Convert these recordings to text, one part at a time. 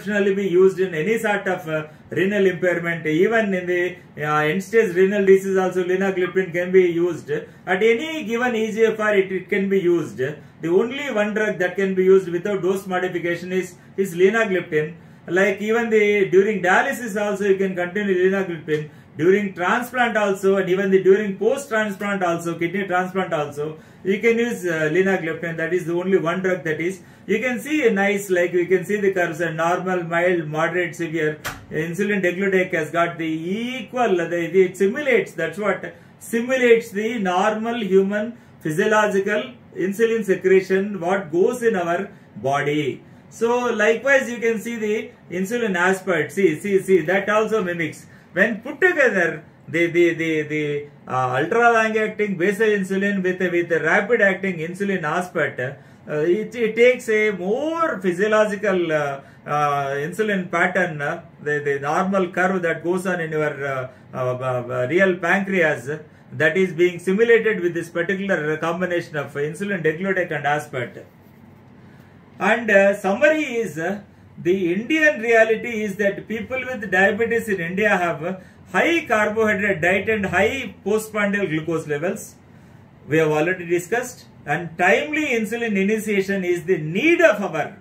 optionally be used in any sort of renal impairment. Even in the end-stage renal disease also linagliptin can be used. At any given EGFR it can be used. The only one drug that can be used without dose modification is linagliptin. Like even during dialysis also you can continue linagliptin. During transplant also, and even during post-transplant also, kidney transplant also, you can use linagliptin. That is the only one drug that is. You can see a nice, like you can see the curves, normal, mild, moderate, severe. Insulin degludec has got the equal, it simulates, that's what, simulates the normal human physiological insulin secretion, what goes in our body. So likewise you can see the insulin aspart, see, that also mimics. When put together the ultra long acting basal insulin with the rapid acting insulin aspart, it takes a more physiological insulin pattern, the normal curve that goes on in your real pancreas, that is being simulated with this particular combination of insulin degludec and aspart. And summary is, the Indian reality is that people with diabetes in India have high carbohydrate diet and high postprandial glucose levels. We have already discussed. And timely insulin initiation is the need of our.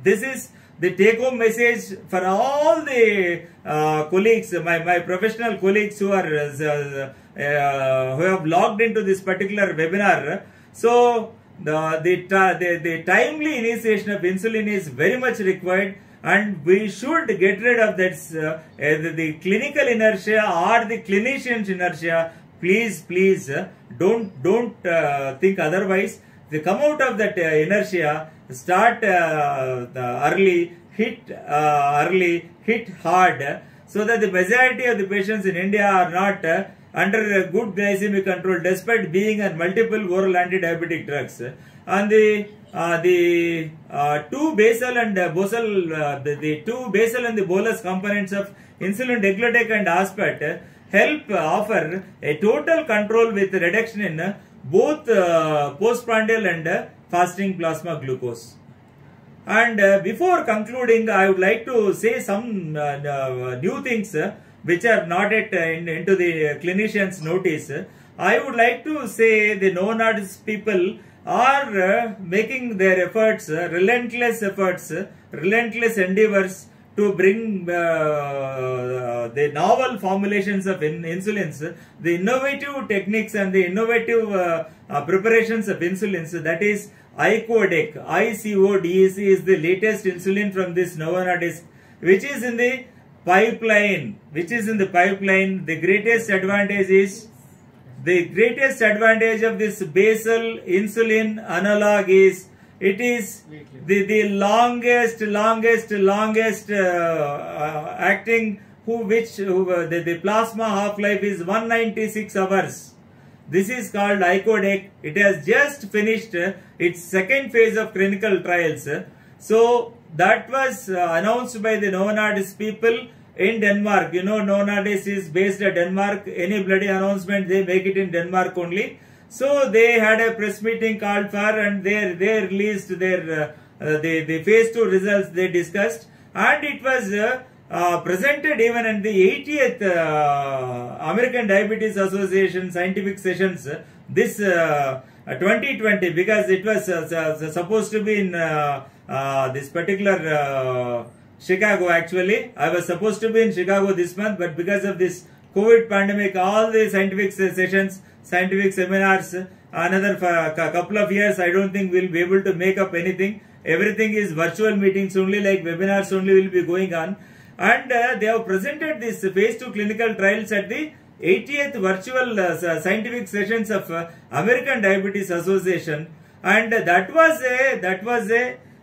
This is the take-home message for all the colleagues, my professional colleagues who are who have logged into this particular webinar. So the timely initiation of insulin is very much required, and we should get rid of that the clinical inertia or the clinician's inertia. Please don't think otherwise. They come out of that inertia, start early, hit hard, so that the majority of the patients in India are not under good glycemic control despite being on multiple oral anti-diabetic drugs. And the two basal and the two basal and the bolus components of insulin degludec and aspart help offer a total control with reduction in both postprandial and fasting plasma glucose. And before concluding, I would like to say some new things which are not yet into the clinician's notice. I would like to say the Novo Nordisk people are making their efforts, relentless endeavors to bring the novel formulations of insulins, the innovative techniques and the innovative preparations of insulins. That is ICODEC. ICODEC is the latest insulin from this Novo Nordisk, which is in the pipeline. The greatest advantage of this basal insulin analog is it is the longest acting the plasma half-life is 196 hours. This is called ICODEC. It has just finished its second phase of clinical trials. So that was announced by the Novo Nordisk people in Denmark. You know, Novo Nordisk is based at Denmark. Any bloody announcement, they make it in Denmark only. So they had a press meeting called for, and they released their the phase 2 results they discussed, and it was presented even in the 80th American Diabetes Association scientific sessions this 2020, because it was supposed to be in this particular Chicago. Actually, I was supposed to be in Chicago this month, but because of this COVID pandemic, all the scientific sessions, scientific seminars, another couple of years, I don't think we'll be able to make up anything. Everything is virtual meetings only, like webinars only will be going on. And they have presented this phase 2 clinical trials at the 80th virtual scientific sessions of American Diabetes Association. And that was a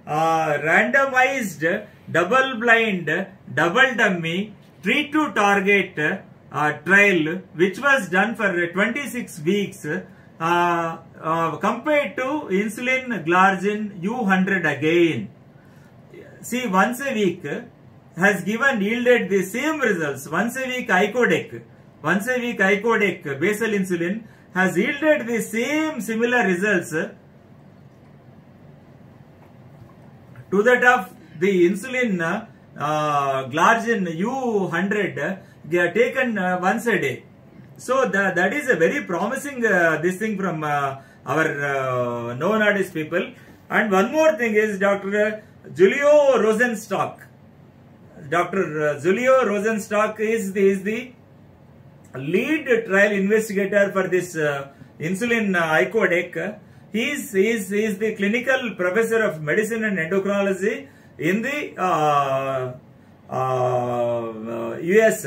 randomized, double-blind, double-dummy, treat to target trial, which was done for 26 weeks compared to insulin glargine U100 again. See, once a week has yielded the same results. Once a week ICODEC basal insulin has yielded the similar results to that of the insulin Glargine U100 taken once a day. So that is a very promising this thing from our Novo Nordisk people. And one more thing is Dr. Julio Rosenstock. Dr. Julio Rosenstock is the lead trial investigator for this insulin icodec. He is the clinical professor of medicine and endocrinology in the US.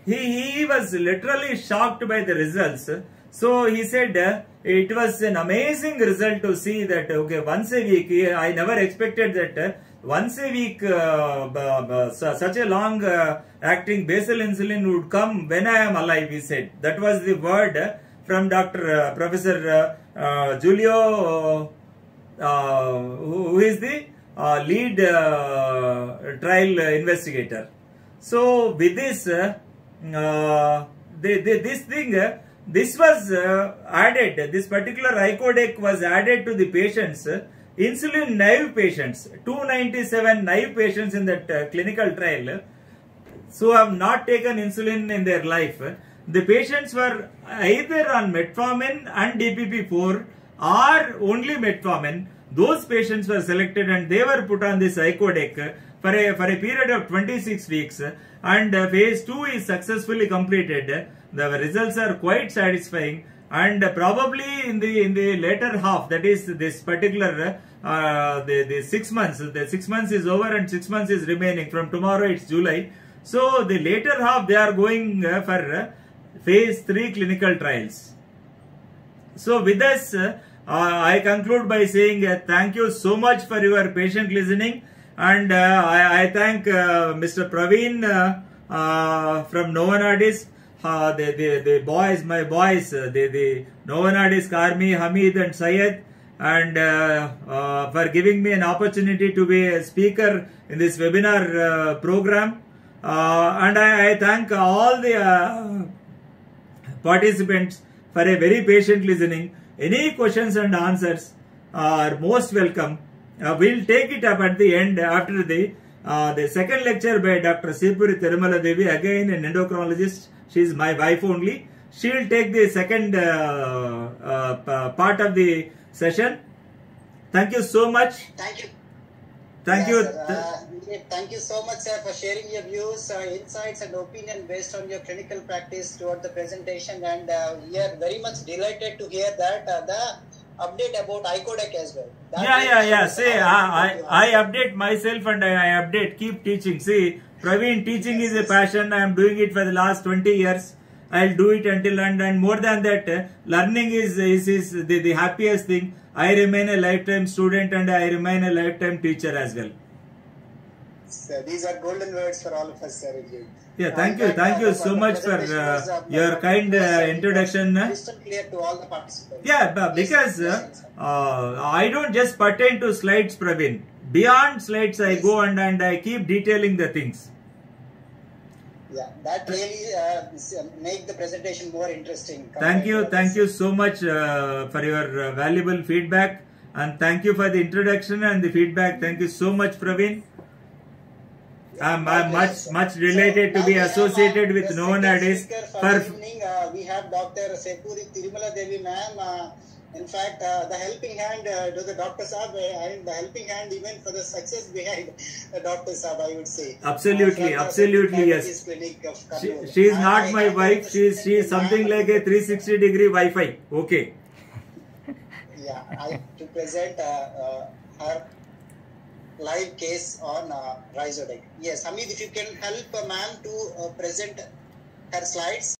He was literally shocked by the results. So he said it was an amazing result to see that okay, once a week. I never expected that once a week such a long acting basal insulin would come when I am alive, he said. That was the word from Dr. Professor Julio, who is the lead trial investigator. So with this, this was added, this particular icodec was added to the patients, insulin naive patients, 297 naive patients in that clinical trial, so have not taken insulin in their life. The patients were either on metformin and DPP-4 or only metformin. Those patients were selected and they were put on this icodec for a period of 26 weeks, and phase 2 is successfully completed. The results are quite satisfying, and probably in the later half, that is this particular the 6 months, the 6 months is over and 6 months is remaining. From tomorrow it's July. So the later half they are going for phase 3 clinical trials. So with this, I conclude by saying thank you so much for your patient listening, and I thank Mr. Praveen from Novo Nordisk, the boys, my boys, the Novo Nordisk Army, Hamid and Syed, and for giving me an opportunity to be a speaker in this webinar program. And I thank all the participants for a very patient listening. Any questions and answers are most welcome. We'll take it up at the end after the second lecture by Dr. Sipuri Tirumala Devi, again an endocrinologist. She is my wife only. She will take the second part of the session. Thank you so much. Thank you. Thank you. Thank you so much, sir, for sharing your views, insights and opinion based on your clinical practice toward the presentation, and we are very much delighted to hear that the update about icodec as well. Yeah. See, I update myself and I update, keep teaching. See, Praveen, teaching is a passion. I am doing it for the last 20 years. I'll do it until and more than that, learning is the happiest thing. I remain a lifetime student and I remain a lifetime teacher as well. So these are golden words for all of us, sir. Yeah, thank you so much for your kind introduction. Crystal clear to all the participants. Yeah, because I don't just pertain to slides, Praveen. Beyond slides, I go and I keep detailing the things. Yeah, that really make the presentation more interesting. Thank you so much for your valuable feedback, and thank you for the introduction and the feedback. Thank you so much, Praveen. I'm much delighted to be associated with Novo Nordisk. For evening, we have Dr. Sipuri Tirumala Devi ma'am. In fact, the helping hand to the Dr. Saab, and the helping hand even for the success behind Dr. Saab, I would say. Absolutely, yes. She is not my wife. She is something like a 360-degree Wi-Fi. Okay. Yeah, I to present her live case on Rhizodec. Yes, Hamid, if you can help ma'am to present her slides.